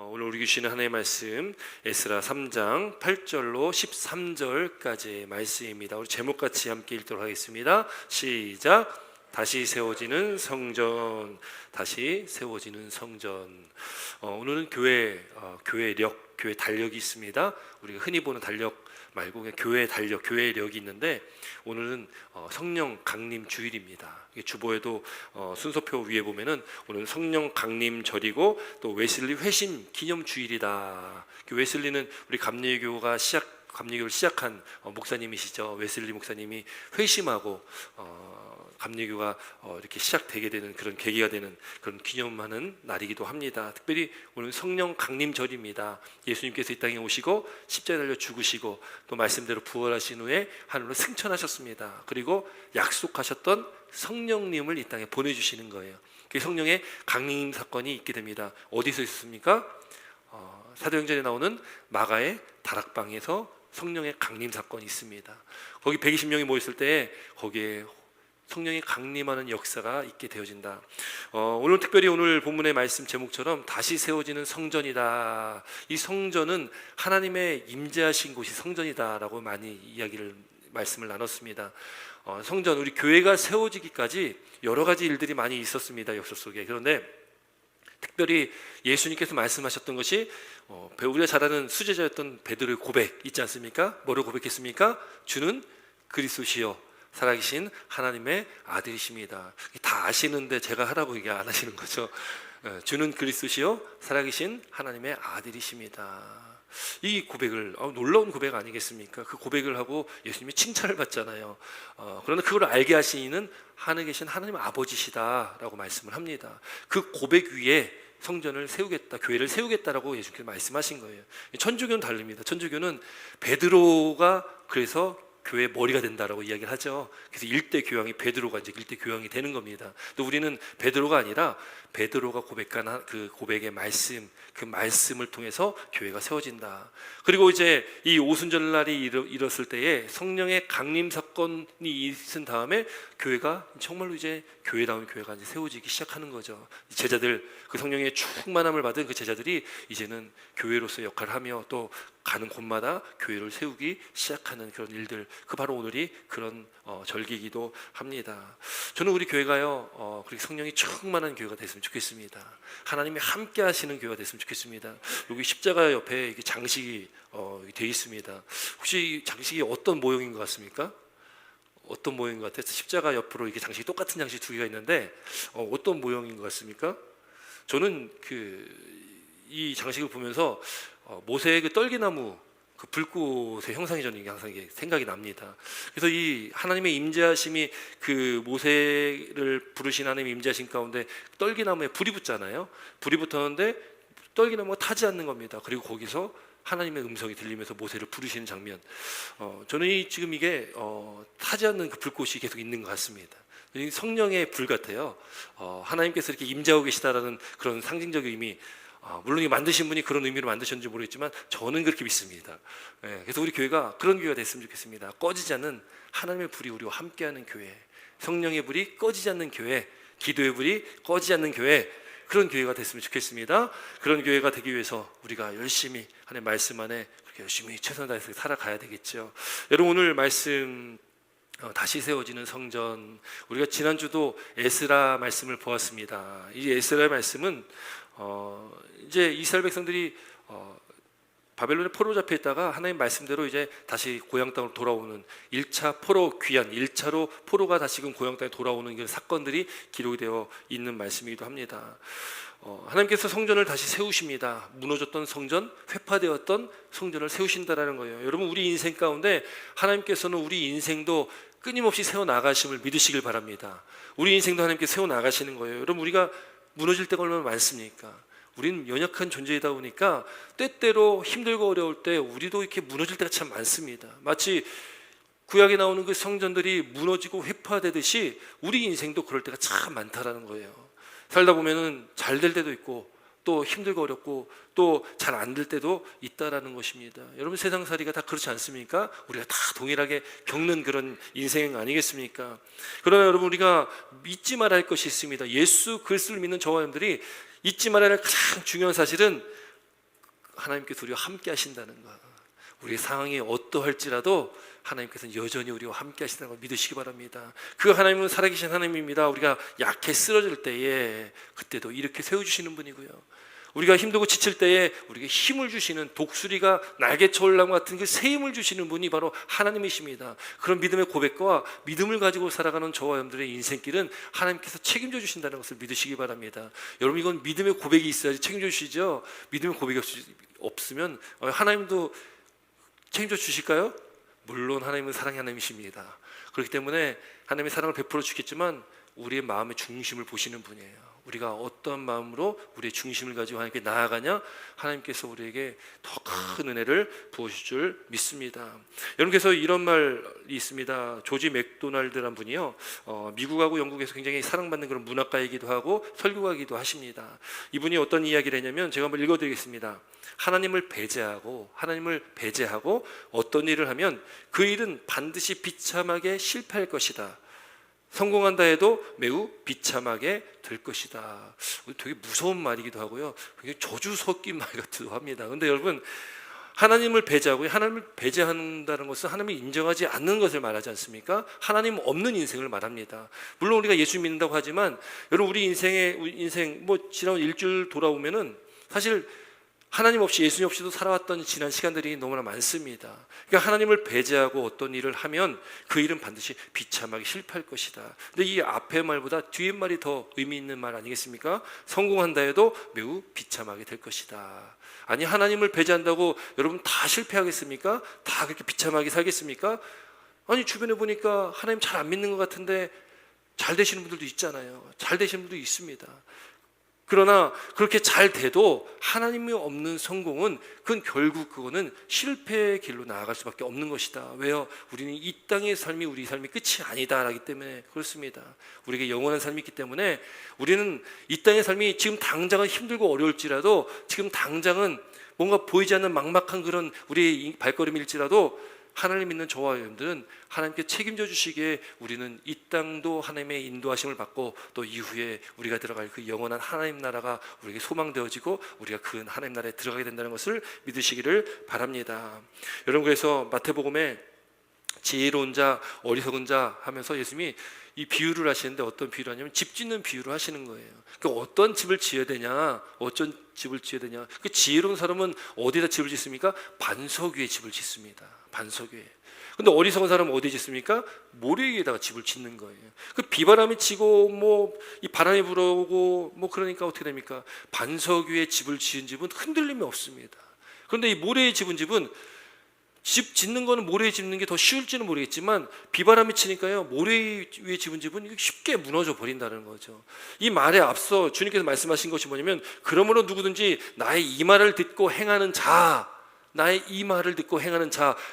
오늘 우리 주시는 하나님의 말씀 에스라 3장 8절로 13절까지의 말씀입니다. 우리 제목같이 함께 읽도록 하겠습니다. 시작. 다시 세워지는 성전, 다시 세워지는 성전. 오늘은 교회력, 교회 달력이 있습니다. 우리가 흔히 보는 달력 말고 그냥 교회 달력, 교회의 력이 있는데 오늘은 성령 강림 주일입니다. 주보에도 순서표 위에 보면은 오늘 성령 강림 절이고 또 웨슬리 회심 기념 주일이다. 웨슬리는 우리 감리교를 시작한 목사님이시죠. 웨슬리 목사님이 회심하고 감리교가 이렇게 시작되게 되는 그런 계기가 되는 그런 기념하는 날이기도 합니다. 특별히 오늘 성령 강림절입니다. 예수님께서 이 땅에 오시고 십자가에 달려 죽으시고 또 말씀대로 부활하신 후에 하늘로 승천하셨습니다. 그리고 약속하셨던 성령님을 이 땅에 보내주시는 거예요. 그 성령의 강림 사건이 있게 됩니다. 어디서 있었습니까? 사도행전에 나오는 마가의 다락방에서 성령의 강림 사건이 있습니다. 거기 120명이 모였을 때 거기에 성령이 강림하는 역사가 있게 되어진다. 오늘 특별히 오늘 본문의 말씀 제목처럼 다시 세워지는 성전이다. 이 성전은 하나님의 임재하신 곳이 성전이다라고 많이 말씀을 나눴습니다. 성전, 우리 교회가 세워지기까지 여러 가지 일들이 많이 있었습니다. 역사 속에. 그런데 특별히 예수님께서 말씀하셨던 것이 우리가 잘 아는 수제자였던 베드로의 고백 있지 않습니까? 뭐를 고백했습니까? 주는 그리스도시요 살아계신 하나님의 아들이십니다. 다 아시는데 제가 하라고 얘기 안 하시는 거죠. 주는 그리스도시요 살아계신 하나님의 아들이십니다. 이 고백을 놀라운 고백 아니겠습니까? 그 고백을 하고 예수님이 칭찬을 받잖아요. 그러나 그걸 알게 하신 이는 하늘에 계신 하나님 아버지시다라고 말씀을 합니다. 그 고백 위에 성전을 세우겠다, 교회를 세우겠다라고 예수님께서 말씀하신 거예요. 천주교는 다릅니다. 천주교는 베드로가 그래서 교회의 머리가 된다라고 이야기를 하죠. 그래서 일대 교황이 베드로가 이제 일대 교황이 되는 겁니다. 또 우리는 베드로가 아니라 베드로가 고백한 그 고백의 말씀, 그 말씀을 통해서 교회가 세워진다. 그리고 이제 이 오순절날이 이뤘을 때에 성령의 강림 사건이 있은 다음에 교회가 정말로 이제 교회다운 교회가 이제 세워지기 시작하는 거죠. 제자들, 그 성령의 충만함을 받은 그 제자들이 이제는 교회로서 역할을 하며 또 가는 곳마다 교회를 세우기 시작하는 그런 일들, 그 바로 오늘이 그런 절기이기도 합니다. 저는 우리 교회가요, 그렇게 성령이 충만한 교회가 됐으면 좋겠습니다. 하나님이 함께 하시는 교회가 됐으면 좋겠습니다. 여기 십자가 옆에 이렇게 장식이 되어 있습니다. 혹시 장식이 어떤 모형인 것 같습니까? 어떤 모형인 것 같아요? 십자가 옆으로 이렇게 장식이 똑같은 장식 두 개가 있는데 어떤 모형인 것 같습니까? 저는 이 장식을 보면서 모세의 그 떨기나무 그 불꽃의 형상이 저는 항상 생각이 납니다. 그래서 이 하나님의 임재하심이 그 모세를 부르신 하나님의 임재하심 가운데 떨기나무에 불이 붙잖아요. 불이 붙었는데 떨기나무가 타지 않는 겁니다. 그리고 거기서 하나님의 음성이 들리면서 모세를 부르시는 장면. 저는 지금 이게 타지 않는 그 불꽃이 계속 있는 것 같습니다. 성령의 불 같아요. 하나님께서 이렇게 임재하고 계시다라는 그런 상징적인 의미. 물론 이 만드신 분이 그런 의미로 만드셨는지 모르겠지만 저는 그렇게 믿습니다. 그래서 우리 교회가 그런 교회가 됐으면 좋겠습니다. 꺼지지 않는 하나님의 불이 우리와 함께하는 교회, 성령의 불이 꺼지지 않는 교회, 기도의 불이 꺼지지 않는 교회, 그런 교회가 됐으면 좋겠습니다. 그런 교회가 되기 위해서 우리가 열심히 하나님의 말씀 안에 그렇게 열심히 최선을 다해서 살아가야 되겠죠. 여러분, 오늘 말씀 다시 세워지는 성전, 우리가 지난주도 에스라 말씀을 보았습니다. 이 에스라의 말씀은 이제 이스라엘 백성들이 바벨론에 포로 잡혀 있다가 하나님 말씀대로 이제 다시 고향 땅으로 돌아오는 1차 포로 귀환, 1차로 포로가 다시금 고향 땅에 돌아오는 그런 사건들이 기록이 되어 있는 말씀이기도 합니다. 하나님께서 성전을 다시 세우십니다. 무너졌던 성전, 회파되었던 성전을 세우신다라는 거예요. 여러분, 우리 인생 가운데 하나님께서는 우리 인생도 끊임없이 세워나가심을 믿으시길 바랍니다. 우리 인생도 하나님께 세워나가시는 거예요. 여러분, 우리가 무너질 때가 얼마나 많습니까? 우리는 연약한 존재이다 보니까 때때로 힘들고 어려울 때 우리도 이렇게 무너질 때가 참 많습니다. 마치 구약에 나오는 그 성전들이 무너지고 회파되듯이 우리 인생도 그럴 때가 참 많다라는 거예요. 살다 보면은 잘 될 때도 있고 또 힘들고 어렵고 또 잘 안 될 때도 있다라는 것입니다. 여러분, 세상살이가 다 그렇지 않습니까? 우리가 다 동일하게 겪는 그런 인생 아니겠습니까? 그러나 여러분, 우리가 잊지 말아야 할 것이 있습니다. 예수 그리스도를 믿는 저와 여러분들이 잊지 말아야 할 가장 중요한 사실은 하나님께서 우리와 함께 하신다는 것, 우리의 상황이 어떠할지라도 하나님께서는 여전히 우리와 함께 하신다는 걸 믿으시기 바랍니다. 그 하나님은 살아계신 하나님입니다. 우리가 약해 쓰러질 때에 그때도 이렇게 세워주시는 분이고요, 우리가 힘들고 지칠 때에 우리에게 힘을 주시는, 독수리가 날개쳐 올라온 같은 그 새 힘을 주시는 분이 바로 하나님이십니다. 그런 믿음의 고백과 믿음을 가지고 살아가는 저와 여러분들의 인생길은 하나님께서 책임져 주신다는 것을 믿으시기 바랍니다. 여러분, 이건 믿음의 고백이 있어야지 책임져 주시죠. 믿음의 고백이 없으면 하나님도 책임져 주실까요? 물론 하나님은 사랑의 하나님이십니다. 그렇기 때문에 하나님의 사랑을 베풀어 주겠지만 우리의 마음의 중심을 보시는 분이에요. 우리가 어떤 마음으로 우리의 중심을 가지고 하나님께 나아가냐, 하나님께서 우리에게 더 큰 은혜를 부으실 줄 믿습니다. 여러분께서 이런 말이 있습니다. 조지 맥도날드란 분이요, 미국하고 영국에서 굉장히 사랑받는 그런 문학가이기도 하고 설교가이기도 하십니다. 이분이 어떤 이야기를 했냐면, 제가 한번 읽어드리겠습니다. 하나님을 배제하고 어떤 일을 하면 그 일은 반드시 비참하게 실패할 것이다. 성공한다 해도 매우 비참하게 될 것이다. 되게 무서운 말이기도 하고요, 굉장히 저주 섞인 말 같기도 합니다. 그런데 여러분, 하나님을 배제하고, 하나님을 배제한다는 것은 하나님을 인정하지 않는 것을 말하지 않습니까? 하나님 없는 인생을 말합니다. 물론 우리가 예수 믿는다고 하지만 여러분, 우리 인생 지난 일주일 돌아오면은 사실 하나님 없이, 예수님 없이도 살아왔던 지난 시간들이 너무나 많습니다. 그러니까 하나님을 배제하고 어떤 일을 하면 그 일은 반드시 비참하게 실패할 것이다. 근데 이 앞의 말보다 뒤의 말이 더 의미 있는 말 아니겠습니까? 성공한다 해도 매우 비참하게 될 것이다. 아니, 하나님을 배제한다고 여러분 다 실패하겠습니까? 다 그렇게 비참하게 살겠습니까? 아니, 주변에 보니까 하나님 잘 안 믿는 것 같은데 잘 되시는 분들도 있잖아요. 잘 되시는 분들도 있습니다. 그러나 그렇게 잘 돼도 하나님이 없는 성공은, 그건 결국 그거는 실패의 길로 나아갈 수밖에 없는 것이다. 왜요? 우리는 이 땅의 삶이 우리 삶이 끝이 아니다라기 때문에 그렇습니다. 우리에게 영원한 삶이 있기 때문에 우리는 이 땅의 삶이 지금 당장은 힘들고 어려울지라도, 지금 당장은 뭔가 보이지 않는 막막한 그런 우리의 발걸음일지라도, 하나님 믿는 저와 여러분들은 하나님께 책임져 주시기에 우리는 이 땅도 하나님의 인도하심을 받고, 또 이후에 우리가 들어갈 그 영원한 하나님 나라가 우리에게 소망되어지고 우리가 그 하나님 나라에 들어가게 된다는 것을 믿으시기를 바랍니다. 여러분, 그래서 마태복음에 지혜로운 자, 어리석은 자 하면서 예수님이 이 비유를 하시는데, 어떤 비유를 하냐면 집 짓는 비유를 하시는 거예요. 그러니까 어떤 집을 지어야 되냐, 그 지혜로운 사람은 어디다 집을 짓습니까? 반석 위에 집을 짓습니다. 반석 위에. 근데 어리석은 사람은 어디에 짓습니까? 모래 위에다가 집을 짓는 거예요. 그 비바람이 치고 이 바람이 불어오고 그러니까 어떻게 됩니까? 반석 위에 집을 지은 집은 흔들림이 없습니다. 그런데 이 모래 위에 집은 집 짓는 거는 모래에 짓는 게 더 쉬울지는 모르겠지만, 비바람이 치니까요, 모래 위에 집은 집은 쉽게 무너져 버린다는 거죠. 이 말에 앞서 주님께서 말씀하신 것이 뭐냐면, 그러므로 누구든지 나의 이 말을 듣고 행하는 자,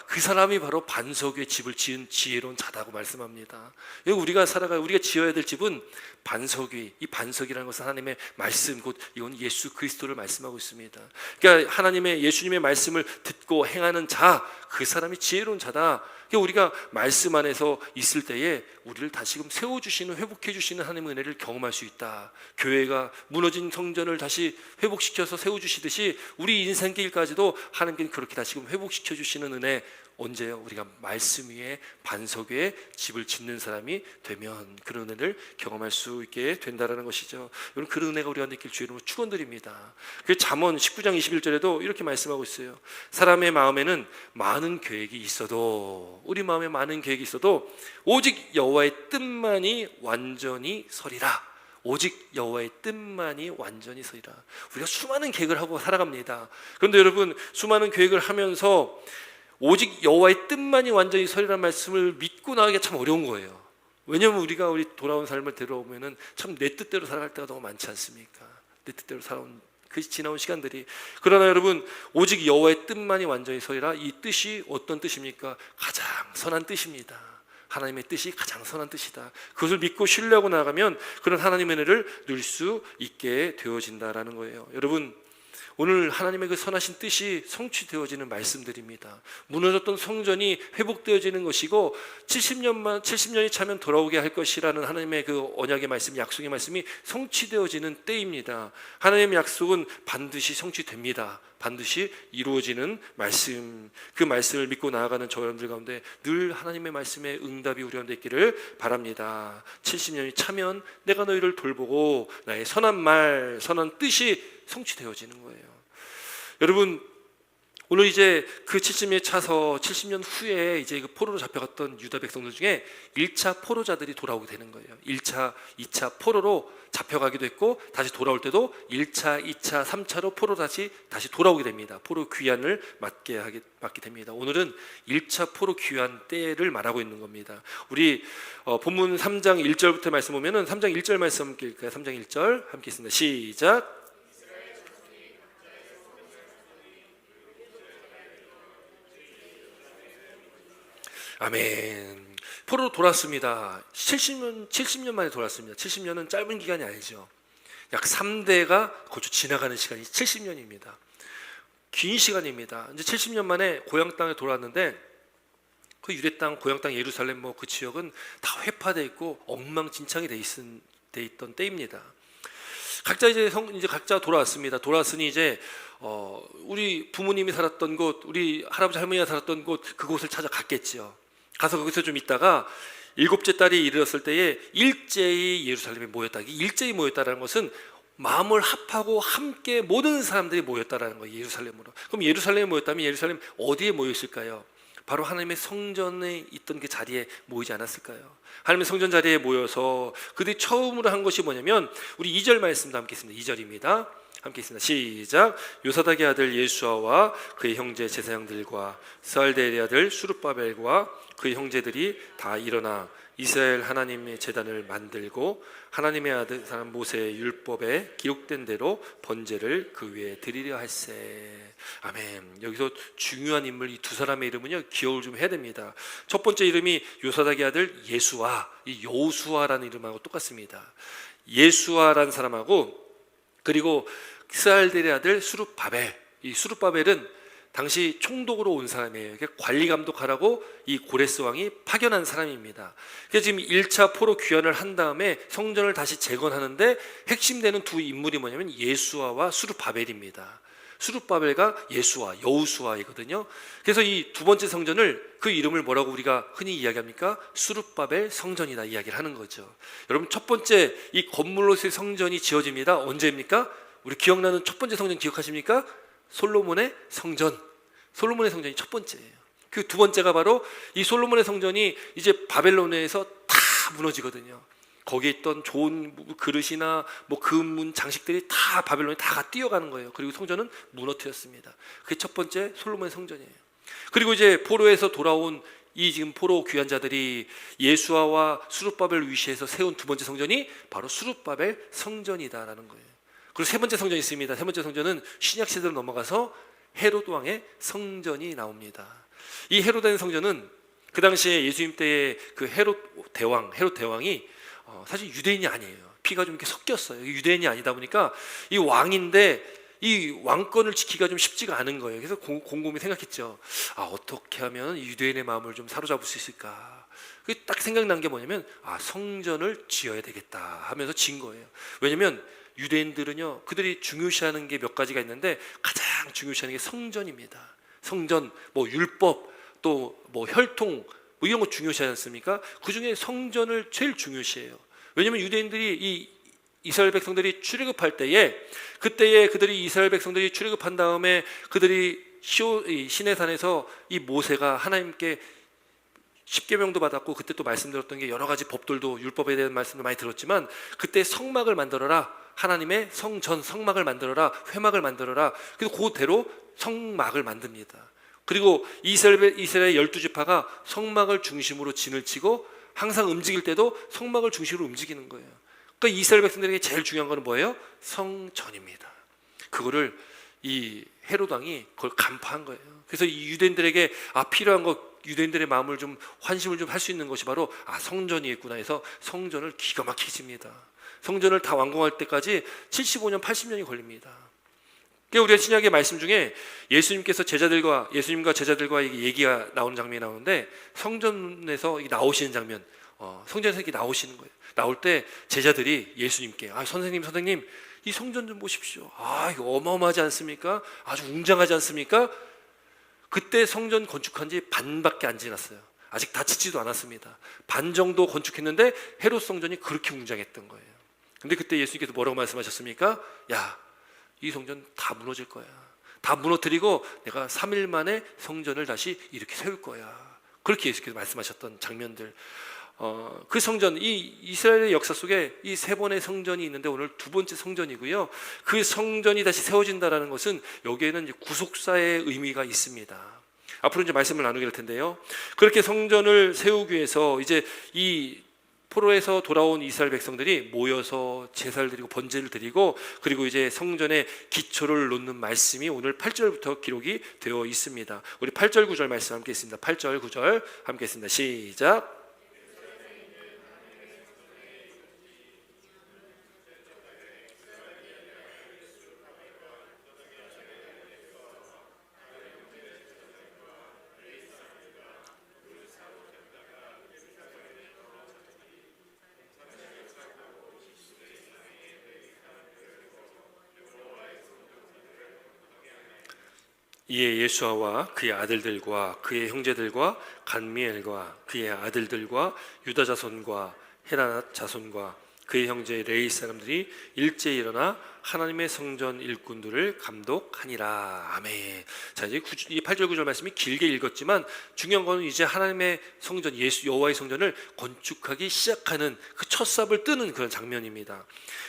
그 사람이 바로 반석 위에 집을 지은 지혜로운 자다고 말씀합니다. 우리가 지어야 될 집은 반석 위, 이 반석이라는 것은 하나님의 말씀, 곧 이건 예수 그리스도를 말씀하고 있습니다. 그러니까 예수님의 말씀을 듣고 행하는 자, 그 사람이 지혜로운 자다. 그러니까 우리가 말씀 안에서 있을 때에 우리를 다시금 세워주시는, 회복해주시는 하나님의 은혜를 경험할 수 있다. 교회가 무너진 성전을 다시 회복시켜서 세워주시듯이 우리 인생길까지도 하나님께는 그렇게 다시금 회복시켜주시는 은혜, 언제요? 우리가 말씀 위에, 반석 위에 집을 짓는 사람이 되면 그런 은혜를 경험할 수 있게 된다는 것이죠. 여러분, 그런 은혜가 우리가 느낄 주 이름으로 축원드립니다. 그 잠언 19장 21절에도 이렇게 말씀하고 있어요. 사람의 마음에는 많은 계획이 있어도, 우리 마음에 많은 계획이 있어도 오직 여호와의 뜻만이 완전히 서리라. 오직 여호와의 뜻만이 완전히 서리라. 우리가 수많은 계획을 하고 살아갑니다. 그런데 여러분, 수많은 계획을 하면서 오직 여호와의 뜻만이 완전히 서리라는 말씀을 믿고 나가기가 참 어려운 거예요. 왜냐하면 우리 돌아온 삶을 되돌아보면은 참 내 뜻대로 살아갈 때가 너무 많지 않습니까? 내 뜻대로 살아온 그 지나온 시간들이. 그러나 여러분, 오직 여호와의 뜻만이 완전히 서리라, 이 뜻이 어떤 뜻입니까? 가장 선한 뜻입니다. 하나님의 뜻이 가장 선한 뜻이다. 그것을 믿고 신뢰하고 나가면 그런 하나님의 은혜를 누릴 수 있게 되어진다라는 거예요. 여러분, 오늘 하나님의 그 선하신 뜻이 성취되어지는 말씀들입니다. 무너졌던 성전이 회복되어지는 것이고 70년이 차면 돌아오게 할 것이라는 하나님의 그 언약의 말씀, 약속의 말씀이 성취되어지는 때입니다. 하나님의 약속은 반드시 성취됩니다. 반드시 이루어지는 말씀, 그 말씀을 믿고 나아가는 저 여러분들 가운데 늘 하나님의 말씀에 응답이 우리 가운데 있기를 바랍니다. 70년이 차면 내가 너희를 돌보고 나의 선한 말, 선한 뜻이 성취되어지는 거예요. 여러분, 오늘 이제 그 70년에 차서 70년 후에 이제 그 포로로 잡혀갔던 유다 백성들 중에 1차 포로자들이 돌아오게 되는 거예요. 1차, 2차 포로로 잡혀가기도 했고 다시 돌아올 때도 1차, 2차, 3차로 포로 다시 돌아오게 됩니다. 포로 귀환을 맞게 됩니다. 오늘은 1차 포로 귀환 때를 말하고 있는 겁니다. 우리 본문 3장 1절부터 말씀 보면은 3장 1절 말씀 함께 읽을까요? 3장 1절 함께 있습니다. 시작. 아멘. 포로로 돌아왔습니다. 70년 만에 돌아왔습니다. 70년은 짧은 기간이 아니죠. 약 3대가 거쳐 지나가는 시간이 70년입니다. 긴 시간입니다. 이제 70년 만에 고향 땅에 돌아왔는데 그 유대 땅, 고향 땅 예루살렘 뭐 그 지역은 다 회파돼 있고 엉망진창이 돼 있던 때입니다. 각자 이제 각자 돌아왔습니다. 돌아왔으니 이제 우리 부모님이 살았던 곳, 우리 할아버지 할머니가 살았던 곳, 그곳을 찾아갔겠지요. 가서 거기서 좀 있다가 7째 딸이 이르렀을 때에 일제히 예루살렘에 모였다. 일제히 모였다라는 것은 마음을 합하고 함께 모든 사람들이 모였다라는 거예요. 예루살렘으로. 그럼 예루살렘에 모였다면 예루살렘 어디에 모여 있을까요? 바로 하나님의 성전에 있던 그 자리에 모이지 않았을까요? 하나님의 성전 자리에 모여서 그들이 처음으로 한 것이 뭐냐면 우리 2절 말씀도 함께 있습니다. 2절입니다. 함께 있습니다. 시작. 요사닥의 아들 예수아와 그의 형제 제사장들과 스알데엘의 아들 수룹바벨과 그의 형제들이 다 일어나 이스라엘 하나님의 제단을 만들고 하나님의 아들 사람 모세의 율법에 기록된 대로 번제를 그 위에 드리려 할세. 아멘. 여기서 중요한 인물 이 두 사람의 이름은요 기억을 좀 해야 됩니다. 첫 번째 이름이 요사닥의 아들 예수아, 이 여호수아라는 이름하고 똑같습니다. 예수아라는 사람하고 그리고 스알델의 아들 수룹바벨, 이 수룹바벨은 당시 총독으로 온 사람이에요. 관리 감독하라고 이 고레스 왕이 파견한 사람입니다. 그래서 지금 1차 포로 귀환을 한 다음에 성전을 다시 재건하는데 핵심되는 두 인물이 뭐냐면 예수아와 수룹바벨입니다. 수룹바벨과 예수아, 여우수아이거든요. 그래서 이 두 번째 성전을 그 이름을 뭐라고 우리가 흔히 이야기합니까? 수룹바벨 성전이다 이야기를 하는 거죠. 여러분 첫 번째 이 건물로서의 성전이 지어집니다. 언제입니까? 우리 기억나는 첫 번째 성전 기억하십니까? 솔로몬의 성전. 솔로몬의 성전이 첫 번째예요. 그 두 번째가 바로 이 솔로몬의 성전이 이제 바벨론에서 다 무너지거든요. 거기에 있던 좋은 그릇이나 뭐 금문 장식들이 다 바벨론에 다 뛰어가는 거예요. 그리고 성전은 무너뜨렸습니다. 그게 첫 번째 솔로몬의 성전이에요. 그리고 이제 포로에서 돌아온 이 지금 포로 귀환자들이 예수아와 수룹바벨 위시해서 세운 두 번째 성전이 바로 수룹바벨 성전이다라는 거예요. 그리고 세 번째 성전이 있습니다. 세 번째 성전은 신약 시대로 넘어가서 헤롯 왕의 성전이 나옵니다. 이 헤롯 왕의 성전은 그 당시에 예수님 때의 그 헤롯 대왕이 사실 유대인이 아니에요. 피가 좀 이렇게 섞였어요. 유대인이 아니다 보니까 이 왕인데 이 왕권을 지키기가 좀 쉽지가 않은 거예요. 그래서 곰곰이 생각했죠. 어떻게 하면 유대인의 마음을 좀 사로잡을 수 있을까? 그게 딱 생각난 게 뭐냐면 성전을 지어야 되겠다 하면서 지은 거예요. 왜냐면 유대인들은요 그들이 중요시하는 게 몇 가지가 있는데 가장 중요시하는 게 성전입니다. 성전, 뭐 율법, 또 뭐 혈통 뭐 이런 거 중요시하지 않습니까? 그 중에 성전을 제일 중요시해요. 왜냐면 유대인들이 이 이스라엘 백성들이 출애굽할 때에 그때에 그들이 이스라엘 백성들이 출애굽한 다음에 그들이 시내산에서 이 모세가 하나님께 십계명도 받았고 그때 또 말씀드렸던 게 여러 가지 법들도 율법에 대한 말씀도 많이 들었지만 그때 성막을 만들어라. 하나님의 성전 성막을 만들어라. 회막을 만들어라. 그래서 그대로 성막을 만듭니다. 그리고 이스라엘 12지파가 성막을 중심으로 진을 치고 항상 움직일 때도 성막을 중심으로 움직이는 거예요. 그러니까 이스라엘 백성들에게 제일 중요한 건 뭐예요? 성전입니다. 그거를 이 헤롯 왕이 그걸 간파한 거예요. 그래서 이 유대인들에게 필요한 것, 유대인들의 마음을 좀 환심을 좀 할 수 있는 것이 바로 성전이겠구나 해서 성전을 기가 막히게 집니다. 성전을 다 완공할 때까지 75년, 80년이 걸립니다. 그러니까 우리가 신약의 말씀 중에 예수님과 제자들과 얘기가 나오는 장면이 나오는데, 성전에서 나오시는 장면, 성전에서 이렇게 나오시는 거예요. 나올 때 제자들이 예수님께 선생님 이 성전 좀 보십시오. 이거 어마어마하지 않습니까? 아주 웅장하지 않습니까? 그때 성전 건축한 지 반밖에 안 지났어요. 아직 다 짓지도 않았습니다. 반 정도 건축했는데 헤롯 성전이 그렇게 웅장했던 거예요. 근데 그때 예수님께서 뭐라고 말씀하셨습니까? 야, 이 성전 다 무너질 거야. 다 무너뜨리고 내가 3일 만에 성전을 다시 이렇게 세울 거야. 그렇게 예수께서 말씀하셨던 장면들. 그 성전, 이 이스라엘의 역사 속에 이 3번의 성전이 있는데 오늘 2번째 성전이고요. 그 성전이 다시 세워진다라는 것은 여기에는 이제 구속사의 의미가 있습니다. 앞으로 이제 말씀을 나누게 될 텐데요. 그렇게 성전을 세우기 위해서 이제 이 포로에서 돌아온 이스라엘 백성들이 모여서 제사를 드리고 번제를 드리고, 그리고 이제 성전의 기초를 놓는 말씀이 오늘 8절부터 기록이 되어 있습니다. 우리 8절 9절 말씀 함께 있습니다. 8절 9절 함께 있습니다. 시작. 이에 예수아와 그의 아들들과 그의 형제들과 간미엘과 그의 아들들과 유다 자손과 헤라 자손과 그의 형제 레위 사람들이 일제히 일어나 하나님의 성전 일꾼들을 감독하니라. 아멘. 자, 이제 이 8절 9절 말씀이 길게 읽었지만 중요한 거는 이제 하나님의 성전, 예수 여호와의 성전을 건축하기 시작하는 그 첫 삽을 뜨는 그런 장면입니다.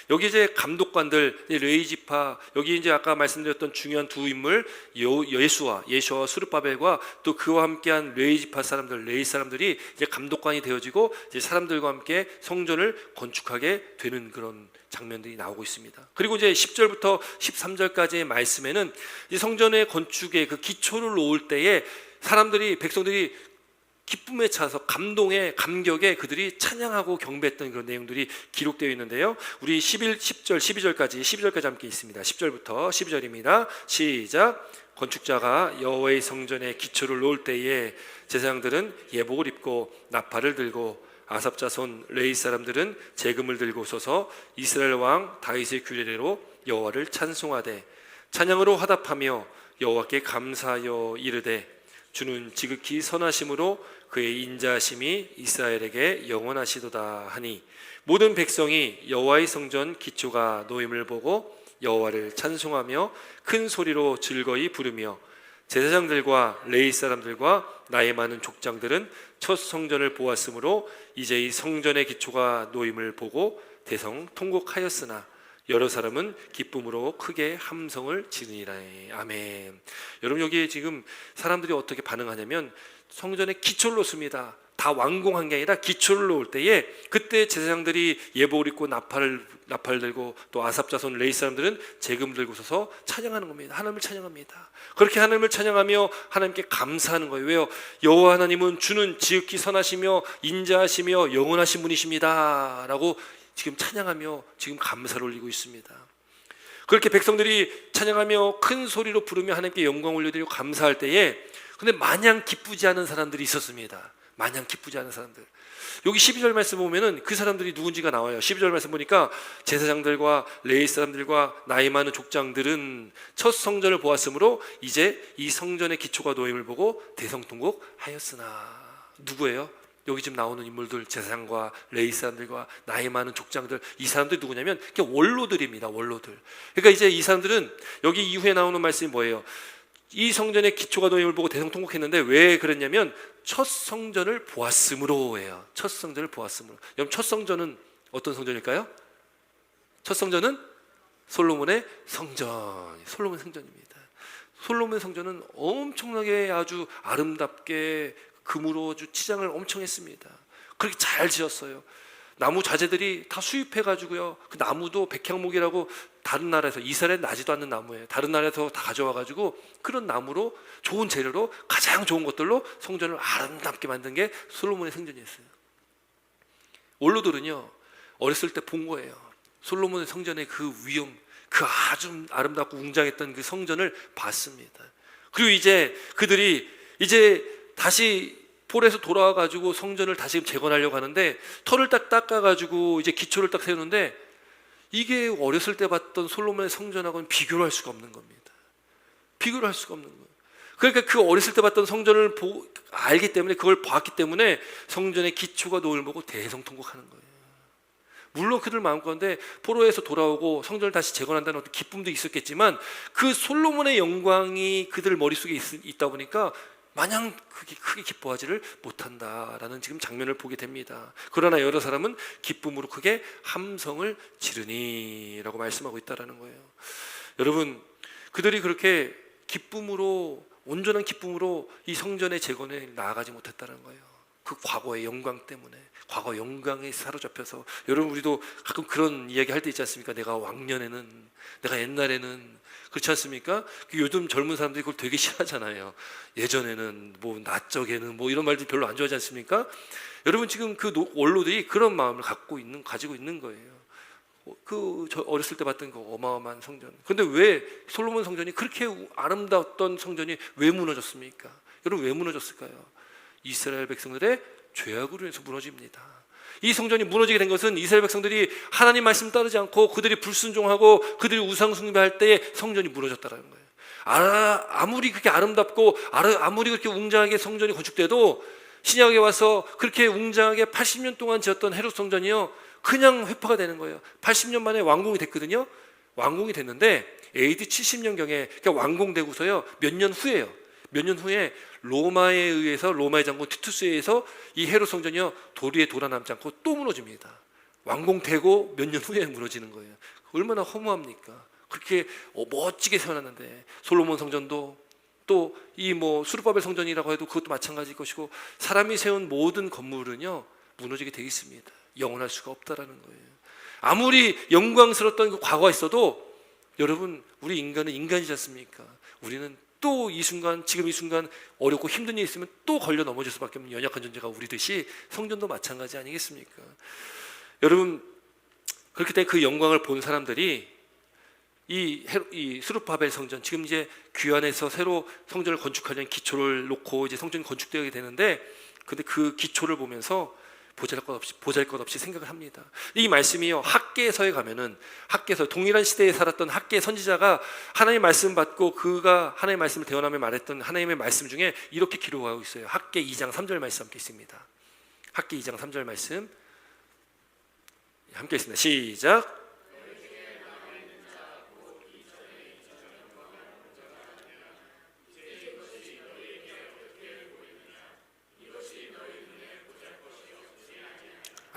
여기 이제 감독관들, 레위 지파, 여기 이제 아까 말씀드렸던 중요한 두 인물, 예수와 수르바벨과 또 그와 함께한 레위 지파 사람들, 레위 사람들이 이제 감독관이 되어지고 이제 사람들과 함께 성전을 건축하게 되는 그런 장면들이 나오고 있습니다. 그리고 이제 10절부터 13절까지의 말씀에는 이제 성전의 건축의 그 기초를 놓을 때에 백성들이 기쁨에 차서 감격에 그들이 찬양하고 경배했던 그런 내용들이 기록되어 있는데요. 우리 10절, 12절까지 함께 있습니다. 10절부터 12절입니다. 시작. 건축자가 여호와의 성전의 기초를 놓을 때에 제사장들은 예복을 입고 나팔을 들고 아삽 자손 레위 사람들은 제금을 들고 서서 이스라엘 왕 다윗의 규례대로 여호와를 찬송하되 찬양으로 화답하며 여호와께 감사하여 이르되 주는 지극히 선하심으로 그의 인자하심이 이스라엘에게 영원하시도다 하니 모든 백성이 여호와의 성전 기초가 놓임을 보고 여호와를 찬송하며 큰 소리로 즐거이 부르며 제사장들과 레위 사람들과 나이 많은 족장들은 첫 성전을 보았으므로 이제 이 성전의 기초가 놓임을 보고 대성통곡하였으나 여러 사람은 기쁨으로 크게 함성을 지르니라. 아멘. 여러분, 여기에 지금 사람들이 어떻게 반응하냐면 성전의 기초를 놓습니다. 다 완공한 게 아니라 기초를 놓을 때에 그때 제사장들이 예복을 입고 나팔을 들고 또 아삽 자손 레위 사람들은 제금 들고 서서 찬양하는 겁니다. 하나님을 찬양합니다. 그렇게 하나님을 찬양하며 하나님께 감사하는 거예요. 왜요? 여호와 하나님은 주는 지극히 선하시며 인자하시며 영원하신 분이십니다 라고 지금 찬양하며 지금 감사를 올리고 있습니다. 그렇게 백성들이 찬양하며 큰 소리로 부르며 하나님께 영광 올려드리고 감사할 때에 근데 마냥 기쁘지 않은 사람들이 있었습니다. 마냥 기쁘지 않은 사람들. 여기 12절 말씀 보면은 그 사람들이 누군지가 나와요. 12절 말씀 보니까 제사장들과 레위 사람들과 나이 많은 족장들은 첫 성전을 보았으므로 이제 이 성전의 기초가 놓임을 보고 대성통곡하였으나. 누구예요? 여기 지금 나오는 인물들, 제사장과 레위 사람들과 나이 많은 족장들, 이 사람들이 누구냐면 원로들입니다. 원로들. 그러니까 이제 이 사람들은 여기 이후에 나오는 말씀이 뭐예요? 이 성전의 기초가 놓임을 보고 대성통곡했는데 왜 그랬냐면 첫 성전을 보았으므로예요. 첫 성전을 보았으므로. 여러분, 첫 성전은 어떤 성전일까요? 첫 성전은 솔로몬의 성전. 솔로몬 성전입니다. 솔로몬 성전은 엄청나게 아주 아름답게 금으로 아주 치장을 엄청 했습니다. 그렇게 잘 지었어요. 나무 자재들이 다 수입해가지고요. 그 나무도 백향목이라고 다른 나라에서, 이스라엘에 나지도 않는 나무예요. 다른 나라에서 다 가져와가지고 그런 나무로 좋은 재료로 가장 좋은 것들로 성전을 아름답게 만든 게 솔로몬의 성전이었어요. 원로들은요 어렸을 때 본 거예요. 솔로몬의 성전의 그 위엄, 그 아주 아름답고 웅장했던 그 성전을 봤습니다. 그리고 이제 그들이 이제 다시 폴에서 돌아와 가지고 성전을 다시 재건하려고 하는데 털을 딱 닦아 가지고 이제 기초를 딱 세우는데 이게 어렸을 때 봤던 솔로몬의 성전하고는 비교를 할 수가 없는 겁니다. 비교를 할 수가 없는 거예요. 그러니까 그 어렸을 때 봤던 성전을 알기 때문에, 그걸 봤기 때문에 성전의 기초가 놓을 보고 대성통곡하는 거예요. 물론 그들 마음가운데 포로에서 돌아오고 성전을 다시 재건한다는 어떤 기쁨도 있었겠지만 그 솔로몬의 영광이 그들 머릿속에 있다 보니까 마냥 크게 기뻐하지를 못한다라는 지금 장면을 보게 됩니다. 그러나 여러 사람은 기쁨으로 크게 함성을 지르니라고 말씀하고 있다라는 거예요. 여러분, 그들이 그렇게 기쁨으로, 온전한 기쁨으로 이 성전의 재건에 나아가지 못했다는 거예요. 그 과거의 영광 때문에, 과거 영광에 사로잡혀서. 여러분, 우리도 가끔 그런 이야기 할 때 있지 않습니까? 내가 왕년에는, 내가 옛날에는, 그렇지 않습니까? 요즘 젊은 사람들이 그걸 되게 싫어하잖아요. 예전에는, 뭐 낮적에는, 뭐 이런 말들 별로 안 좋아하지 않습니까? 여러분, 지금 그 원로들이 그런 마음을 가지고 있는 거예요. 저 어렸을 때 봤던 그 어마어마한 성전. 근데 왜 솔로몬 성전이, 그렇게 아름다웠던 성전이 왜 무너졌습니까? 여러분, 왜 무너졌을까요? 이스라엘 백성들의 죄악으로 인해서 무너집니다. 이 성전이 무너지게 된 것은 이스라엘 백성들이 하나님 말씀 따르지 않고 그들이 불순종하고 그들이 우상 숭배할 때에 성전이 무너졌다는 거예요. 아무리 그렇게 아름답고 아무리 그렇게 웅장하게 성전이 건축돼도 신약에 와서 그렇게 웅장하게 80년 동안 지었던 헤롯 성전이요, 그냥 회파가 되는 거예요. 80년 만에 완공이 됐거든요. 완공이 됐는데 AD 70년경에 그러니까 완공되고서요, 몇 년 후에 로마에 의해서, 로마의 장군 티투스에 의해서 이 헤롯 성전이요, 도리에 돌아남지 않고 또 무너집니다. 완공되고 몇 년 후에 무너지는 거예요. 얼마나 허무합니까? 그렇게 멋지게 세워놨는데. 솔로몬 성전도 또 이 뭐 수르바벨 성전이라고 해도 그것도 마찬가지일 것이고, 사람이 세운 모든 건물은요 무너지게 돼 있습니다. 영원할 수가 없다라는 거예요. 아무리 영광스러웠던 그 과거가 있어도 여러분, 우리 인간은 인간이지 않습니까? 우리는 또 이 순간, 지금 이 순간 어렵고 힘든 일이 있으면 또 걸려 넘어질 수밖에 없는 연약한 존재가 우리듯이 성전도 마찬가지 아니겠습니까? 여러분, 그렇기 때문에 그 영광을 본 사람들이 이 스룹바벨 성전, 지금 이제 귀환해서 새로 성전을 건축하려는 기초를 놓고 이제 성전이 건축되게 되는데, 근데 그 기초를 보면서 보잘것없이 생각을 합니다. 이 말씀이요, 학개서에 가면은, 학개서, 동일한 시대에 살았던 학개 선지자가 하나님의 말씀 받고 그가 하나님의 말씀을 대언하며 말했던 하나님의 말씀 중에 이렇게 기록하고 있어요. 학개 2장 3절 말씀 함께 있습니다. 학개 2장 3절 말씀 함께 있습니다. 시작.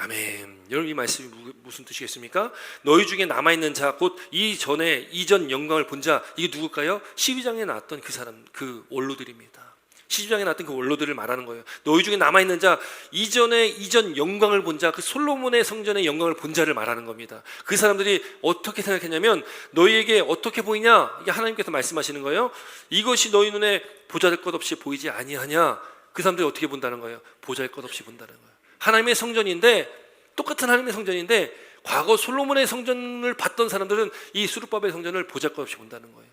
아멘. 여러분, 이 말씀이 무슨 뜻이겠습니까? 너희 중에 남아있는 자, 곧 이전 영광을 본 자, 이게 누굴까요? 12장에 나왔던 그 사람, 그 원로들입니다. 12장에 나왔던 그 원로들을 말하는 거예요. 너희 중에 남아있는 자, 이전 영광을 본 자, 그 솔로몬의 성전의 영광을 본 자를 말하는 겁니다. 그 사람들이 어떻게 생각했냐면, 너희에게 어떻게 보이냐? 이게 하나님께서 말씀하시는 거예요. 이것이 너희 눈에 보잘것없이 보이지 아니하냐? 그 사람들이 어떻게 본다는 거예요? 보잘것없이 본다는 거예요. 하나님의 성전인데, 똑같은 하나님의 성전인데, 과거 솔로몬의 성전을 봤던 사람들은 이 수르바벨 성전을 보잘것없이 본다는 거예요.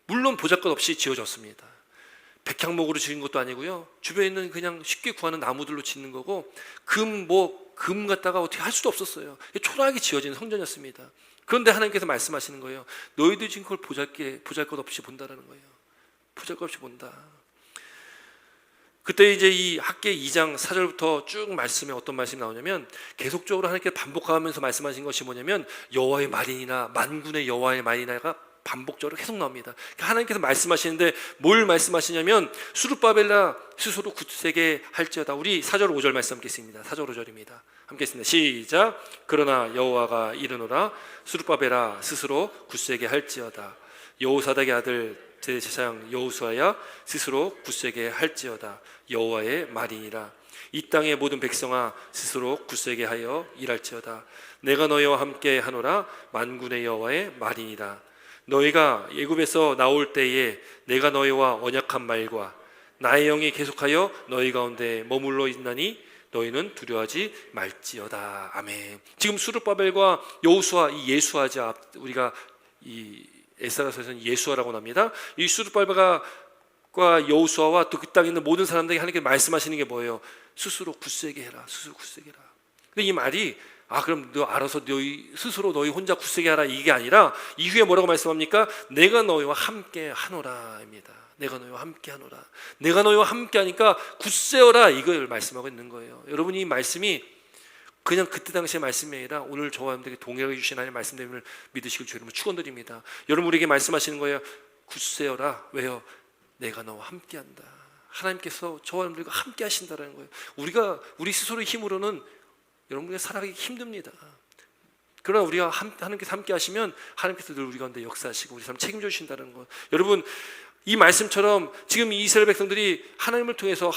물론 보잘것없이 지어졌습니다. 백향목으로 지은 것도 아니고요, 주변에 있는 그냥 쉽게 구하는 나무들로 짓는 거고, 금 갖다가 어떻게 할 수도 없었어요. 초라하게 지어진 성전이었습니다. 그런데 하나님께서 말씀하시는 거예요. 너희들 지금 그걸 보잘것없이 본다라는 거예요. 보잘것없이 본다. 그때 이제 이 학개 2장 4절부터 쭉 말씀에 어떤 말씀이 나오냐면, 계속적으로 하나님께 반복하면서 말씀하신 것이 뭐냐면, 여호와의 말이니나, 만군의 여호와의 말이나가 반복적으로 계속 나옵니다. 그러니까 하나님께서 말씀하시는데 뭘 말씀하시냐면, 수르바벨아 스스로 굳세게 할지어다. 우리 4절 5절 말씀 함께 있습니다. 4절 5절입니다. 함께 있습니다. 시작. 그러나 여호와가 이르노라, 수르바벨아 스스로 굳세게 할지어다. 여호사닥의 아들 제사장 여호수아야 스스로 굳세게 할지어다. 여호와의 말이니라. 이 땅의 모든 백성아 스스로 굳세게 하여 일할지어다. 내가 너희와 함께 하노라. 만군의 여호와의 말이니라. 너희가 애굽에서 나올 때에 내가 너희와 언약한 말과 나의 영이 계속하여 너희 가운데 머물러 있나니 너희는 두려워하지 말지어다. 아멘. 지금 수르바벨과 여호수아, 이 예수아자, 우리가 이 에스라서에서는 예수아라고 합니다. 이 수르바벨과 여호수아와 또 그 땅에 있는 모든 사람들에게 하나님께 말씀하시는 게 뭐예요? 스스로 굳세게 해라. 스스로 굳세게 해라. 근데 이 말이 그럼 너 알아서 너희 스스로 너희 혼자 굳세게 하라 이게 아니라 이후에 뭐라고 말씀합니까? 내가 너희와 함께 하노라입니다. 내가 너희와 함께 하노라. 내가 너희와 함께 하니까 굳세어라 이걸 말씀하고 있는 거예요. 여러분 이 말씀이 그냥 그때 당시의 말씀이 아니라 오늘 저와 여러분들에게 동일하게 주신 하나님의 말씀됨을 믿으시길 주의 이름으로 축원드립니다. 여러분 우리에게 말씀하시는 거예요. 굳세어라. 왜요? 내가 너와 함께한다. 하나님께서 저와 여러분들과 함께 하신다는 거예요. 우리 스스로의 힘으로는 여러분들과 살아가기 힘듭니다. 그러나 우리가 하나님께서 함께 하시면 하나님께서 늘 우리 가운데 역사하시고 우리 삶 책임져 주신다는 거. 여러분 이 말씀처럼 지금 이스라엘 백성들이 하나님을 통해서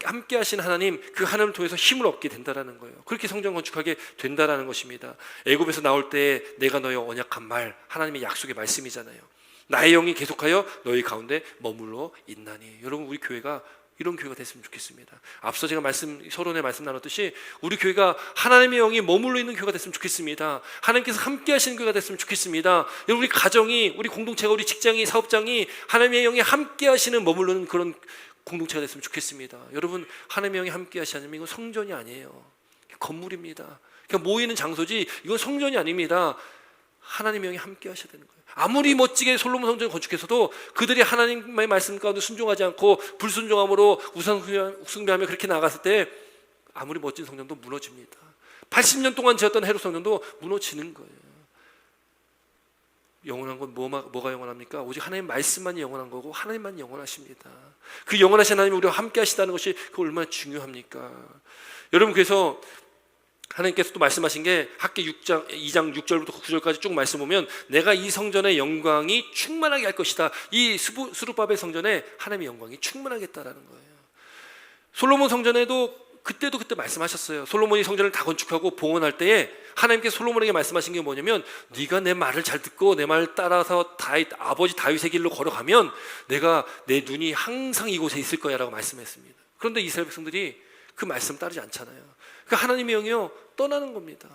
함께 하신 하나님, 그 하나님을 통해서 힘을 얻게 된다는 거예요. 그렇게 성전 건축하게 된다는 것입니다. 애굽에서 나올 때 내가 너의 언약한 말, 하나님의 약속의 말씀이잖아요. 나의 영이 계속하여 너희 가운데 머물러 있나니. 여러분 우리 교회가 이런 교회가 됐으면 좋겠습니다. 앞서 제가 서론에 말씀 나눴듯이 우리 교회가 하나님의 영이 머물러 있는 교회가 됐으면 좋겠습니다. 하나님께서 함께 하시는 교회가 됐으면 좋겠습니다. 여러분 우리 가정이, 우리 공동체가, 우리 직장이, 사업장이 하나님의 영이 함께 하시는 머무르는 그런 공동체가 됐으면 좋겠습니다. 여러분 하나님의 영이 함께 하시냐면 이건 성전이 아니에요. 건물입니다. 그냥 모이는 장소지 이건 성전이 아닙니다. 하나님의 영이 함께 하셔야 되는 거예요. 아무리 멋지게 솔로몬 성전을 건축해서도 그들이 하나님의 말씀 가운데 순종하지 않고 불순종함으로 우상 숭배하며 그렇게 나갔을 때 아무리 멋진 성전도 무너집니다. 80년 동안 지었던 헤롯 성전도 무너지는 거예요. 영원한 건 뭐가 영원합니까? 오직 하나님의 말씀만이 영원한 거고 하나님만 영원하십니다. 그 영원하신 하나님이 우리와 함께 하시다는 것이 그 얼마나 중요합니까? 여러분 그래서 하나님께서 또 말씀하신 게 학계 2장 6절부터 9절까지 쭉 말씀 보면 내가 이 성전의 영광이 충만하게 할 것이다. 이 스룹바벨 성전에 하나님의 영광이 충만하겠다라는 거예요. 솔로몬 성전에도 그때 말씀하셨어요. 솔로몬이 성전을 다 건축하고 봉헌할 때에 하나님께서 솔로몬에게 말씀하신 게 뭐냐면 네가 내 말을 잘 듣고 내 말을 따라서 아버지 다윗의 길로 걸어가면 내가 내 눈이 항상 이곳에 있을 거야 라고 말씀했습니다. 그런데 이스라엘 백성들이 그 말씀 따르지 않잖아요. 그러니까 하나님의 영이요 떠나는 겁니다.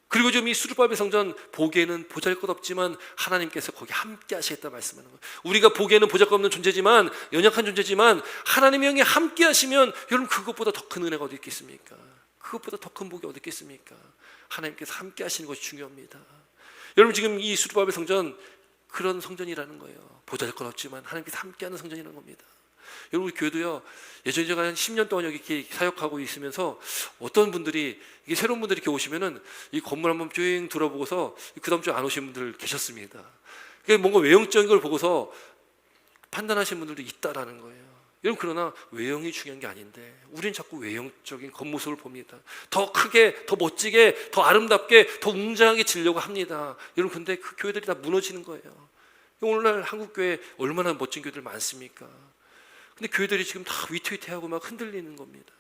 그리고 지금 이 스룹바벨 성전 보기에는 보잘것없지만 하나님께서 거기 함께 하시겠다 말씀하는 거예요. 우리가 보기에는 보잘것없는 존재지만 연약한 존재지만 하나님의 영이 함께 하시면 여러분 그것보다 더 큰 은혜가 어디 있겠습니까? 그것보다 더 큰 복이 어디 있겠습니까? 하나님께서 함께 하시는 것이 중요합니다. 여러분 지금 이 스룹바벨 성전 그런 성전이라는 거예요. 보잘것없지만 하나님께서 함께하는 성전이라는 겁니다. 여러분 우리 교회도요 예전에 제가 한 10년 동안 여기 이렇게 사역하고 있으면서 어떤 분들이 이게 새로운 분들이 이렇게 오시면은 이 건물 한번 쭉 둘러보고서 그 다음 주에 안 오신 분들 계셨습니다. 그게 뭔가 외형적인 걸 보고서 판단하시는 분들도 있다라는 거예요. 여러분 그러나 외형이 중요한 게 아닌데 우리는 자꾸 외형적인 겉모습을 봅니다. 더 크게, 더 멋지게, 더 아름답게, 더 웅장하게 지려고 합니다. 여러분 근데 그 교회들이 다 무너지는 거예요. 오늘날 한국 교회 얼마나 멋진 교회들 많습니까? 근데 교회들이 지금 다 위태위태하고 막 흔들리는 겁니다.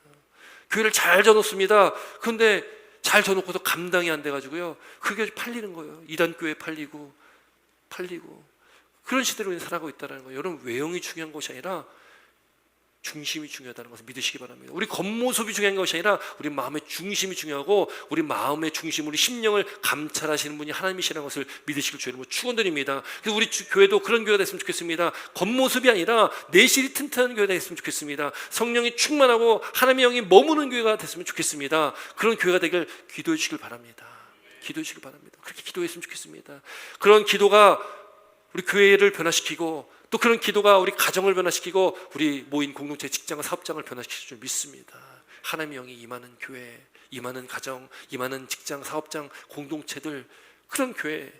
교회를 잘 져놓습니다. 그런데 잘 져놓고도 감당이 안 돼가지고요 그게 팔리는 거예요. 이단교회 팔리고 그런 시대로 살아가고 있다는 거예요. 여러분 외형이 중요한 것이 아니라 중심이 중요하다는 것을 믿으시기 바랍니다. 우리 겉모습이 중요한 것이 아니라 우리 마음의 중심이 중요하고 우리 마음의 중심, 우리 심령을 감찰하시는 분이 하나님이시라는 것을 믿으시길 주님으로 축원드립니다. 그래서 우리 교회도 그런 교회가 됐으면 좋겠습니다. 겉모습이 아니라 내실이 튼튼한 교회가 됐으면 좋겠습니다. 성령이 충만하고 하나님의 영이 머무는 교회가 됐으면 좋겠습니다. 그런 교회가 되길 기도해 주시길 바랍니다. 기도해 주시길 바랍니다. 그렇게 기도했으면 좋겠습니다. 그런 기도가 우리 교회를 변화시키고 또 그런 기도가 우리 가정을 변화시키고 우리 모인 공동체 직장과 사업장을 변화시킬 줄 믿습니다. 하나님의 영이 임하는 교회, 임하는 가정, 임하는 직장, 사업장, 공동체들 그런 교회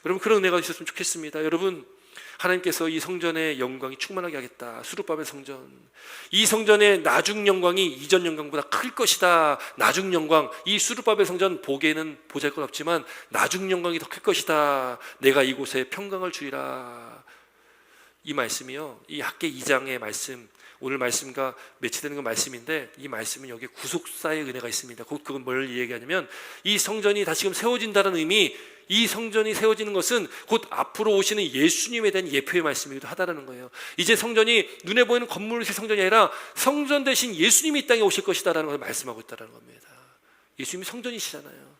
여러분 그런 은혜가 있었으면 좋겠습니다. 여러분 하나님께서 이 성전의 영광이 충만하게 하겠다. 스룹바벨 성전 이 성전의 나중 영광이 이전 영광보다 클 것이다. 나중 영광 이 스룹바벨 성전 보기에는 보잘것없지만 나중 영광이 더 클 것이다. 내가 이곳에 평강을 주리라. 이 말씀이요 이 학계 2장의 말씀 오늘 말씀과 매치되는 건 말씀인데 이 말씀은 여기에 구속사의 은혜가 있습니다. 곧 그건 뭘 얘기하냐면 이 성전이 다시금 세워진다는 의미 이 성전이 세워지는 것은 곧 앞으로 오시는 예수님에 대한 예표의 말씀이기도 하다라는 거예요. 이제 성전이 눈에 보이는 건물의 성전이 아니라 성전 대신 예수님이 이 땅에 오실 것이다라는 걸 말씀하고 있다는 겁니다. 예수님이 성전이시잖아요.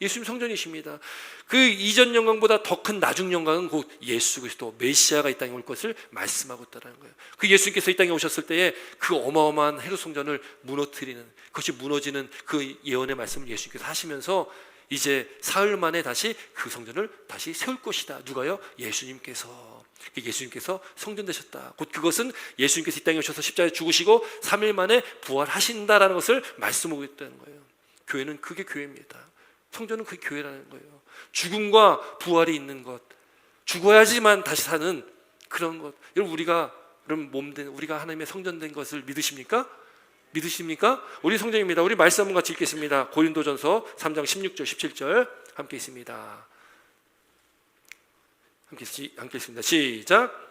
예수님 성전이십니다. 그 이전 영광보다 더 큰 나중 영광은 곧 예수 그리스도 메시아가 이 땅에 올 것을 말씀하고 있다는 거예요. 그 예수님께서 이 땅에 오셨을 때에 그 어마어마한 헤롯 성전을 무너뜨리는, 그것이 무너지는 그 예언의 말씀을 예수님께서 하시면서 이제 사흘 만에 다시 그 성전을 다시 세울 것이다. 누가요? 예수님께서 성전 되셨다. 곧 그것은 예수님께서 이 땅에 오셔서 십자가에 죽으시고 3일 만에 부활하신다라는 것을 말씀하고 있다는 거예요. 교회는 그게 교회입니다. 성전은 그게 교회라는 거예요. 죽음과 부활이 있는 것, 죽어야지만 다시 사는 그런 것. 여러분, 우리가 그럼 몸된, 우리가 하나님의 성전된 것을 믿으십니까? 믿으십니까? 우리 성전입니다. 우리 말씀 한번 같이 읽겠습니다. 고린도전서 3장 16절 17절 함께 있습니다. 함께 있습니다. 시작.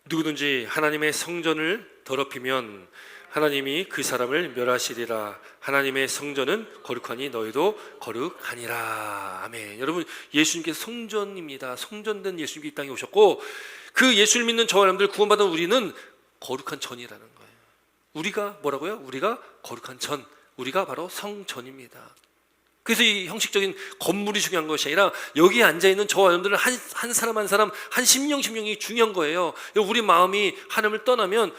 누구든지 하나님의 성전을 더럽히면 하나님이 그 사람을 멸하시리라. 하나님의 성전은 거룩하니 너희도 거룩하니라. 아멘. 여러분, 예수님께서 성전입니다. 성전된 예수님이 이 땅에 오셨고, 그 예수를 믿는 저와 여러분들 구원받은 우리는 거룩한 전이라는 거예요. 우리가 뭐라고요? 우리가 거룩한 전, 우리가 바로 성전입니다. 그래서 이 형식적인 건물이 중요한 것이 아니라 여기에 앉아있는 저와 여러분들은 한 사람 한 사람, 한 심령이 중요한 거예요. 우리 마음이 하나님을 떠나면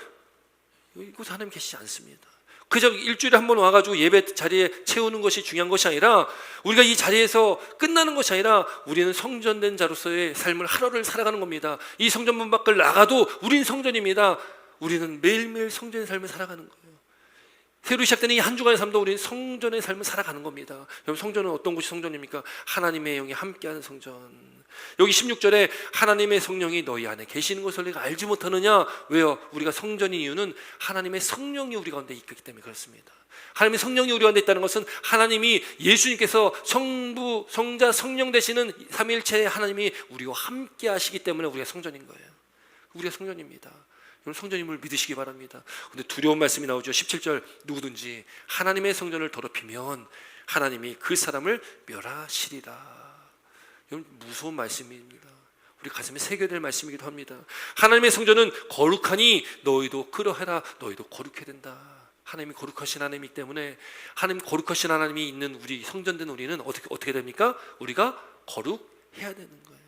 이곳에 하나님 계시지 않습니다. 그저 일주일에 한 번 와가지고 예배 자리에 채우는 것이 중요한 것이 아니라, 우리가 이 자리에서 끝나는 것이 아니라 우리는 성전된 자로서의 삶을 하루를 살아가는 겁니다. 이 성전문 밖을 나가도 우린 성전입니다. 우리는 매일매일 성전의 삶을 살아가는 거예요. 새로 시작되는 이 한 주간의 삶도 우리는 성전의 삶을 살아가는 겁니다. 여러분, 성전은 어떤 곳이 성전입니까? 하나님의 영이 함께하는 성전. 여기 16절에 하나님의 성령이 너희 안에 계시는 것을 내가 알지 못하느냐? 왜요? 우리가 성전인 이유는 하나님의 성령이 우리 가운데 있기 때문에 그렇습니다. 하나님의 성령이 우리 가운데 있다는 것은 하나님이, 예수님께서 성부, 성자, 성령 되시는 삼위일체의 하나님이 우리와 함께 하시기 때문에 우리가 성전인 거예요. 우리가 성전입니다. 여러분, 성전임을 믿으시기 바랍니다. 그런데 두려운 말씀이 나오죠. 17절, 누구든지 하나님의 성전을 더럽히면 하나님이 그 사람을 멸하시리라. 여러분, 무서운 말씀입니다. 우리 가슴에 새겨될 말씀이기도 합니다. 하나님의 성전은 거룩하니 너희도 그러해라. 너희도 거룩해야 된다. 하나님이 거룩하신 하나님이기 때문에, 하나님 거룩하신 하나님이 있는 우리 성전된 우리는 어떻게 됩니까? 우리가 거룩해야 되는 거예요.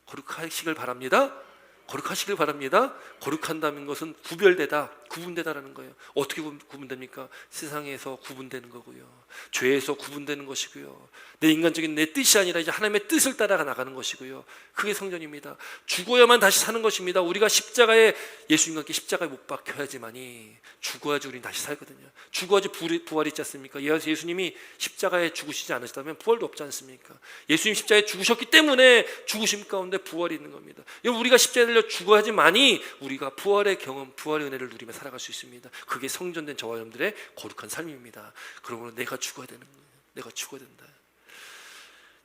거룩하시길 바랍니다. 거룩하시길 바랍니다. 거룩한다는 것은 구별되다, 구분되다라는 거예요. 어떻게 구분됩니까? 세상에서 구분되는 거고요, 죄에서 구분되는 것이고요, 내 인간적인 내 뜻이 아니라 이제 하나님의 뜻을 따라가 나가는 것이고요. 그게 성전입니다. 죽어야만 다시 사는 것입니다. 우리가 십자가에, 예수님과 함께 십자가에 못 박혀야지만이, 죽어야지 우리는 다시 살거든요. 죽어야지 부활이 있지 않습니까? 예수님이 십자가에 죽으시지 않으셨다면 부활도 없지 않습니까? 예수님 십자가에 죽으셨기 때문에 죽으심 가운데 부활이 있는 겁니다. 우리가 십자가에 달려 죽어야지만이 우리가 부활의 경험, 부활의 은혜를 누리며 살아갈 수 있습니다. 그게 성전된 저와 여러분들의 거룩한 삶입니다. 그러므로 내가 죽어야 되는 거예요. 내가 죽어야 된다.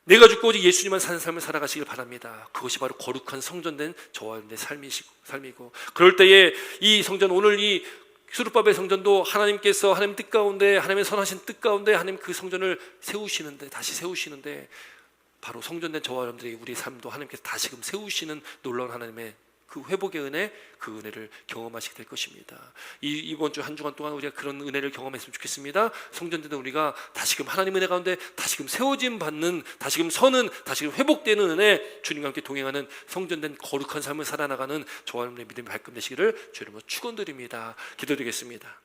내가 죽고 오직 예수님만 사는 삶을 살아가시길 바랍니다. 그것이 바로 거룩한 성전된 저와 여러분들의 삶이고, 그럴 때에 이 성전, 오늘 이 수르바벨 성전도 하나님께서 하나님 뜻 가운데, 하나님의 선하신 뜻 가운데 하나님 그 성전을 세우시는데, 다시 세우시는데, 바로 성전된 저와 여러분들의 우리 삶도 하나님께서 다시금 세우시는 놀라운 하나님의 그 회복의 은혜, 그 은혜를 경험하시게 될 것입니다. 이번 주 한 주간 동안 우리가 그런 은혜를 경험했으면 좋겠습니다. 성전된 우리가 다시금 하나님 은혜 가운데 다시금 세워짐 받는, 다시금 서는, 다시금 회복되는 은혜, 주님과 함께 동행하는 성전된 거룩한 삶을 살아나가는 저와 여러분의 믿음의 발걸음 되시기를 주님으로 축원드립니다. 기도드리겠습니다.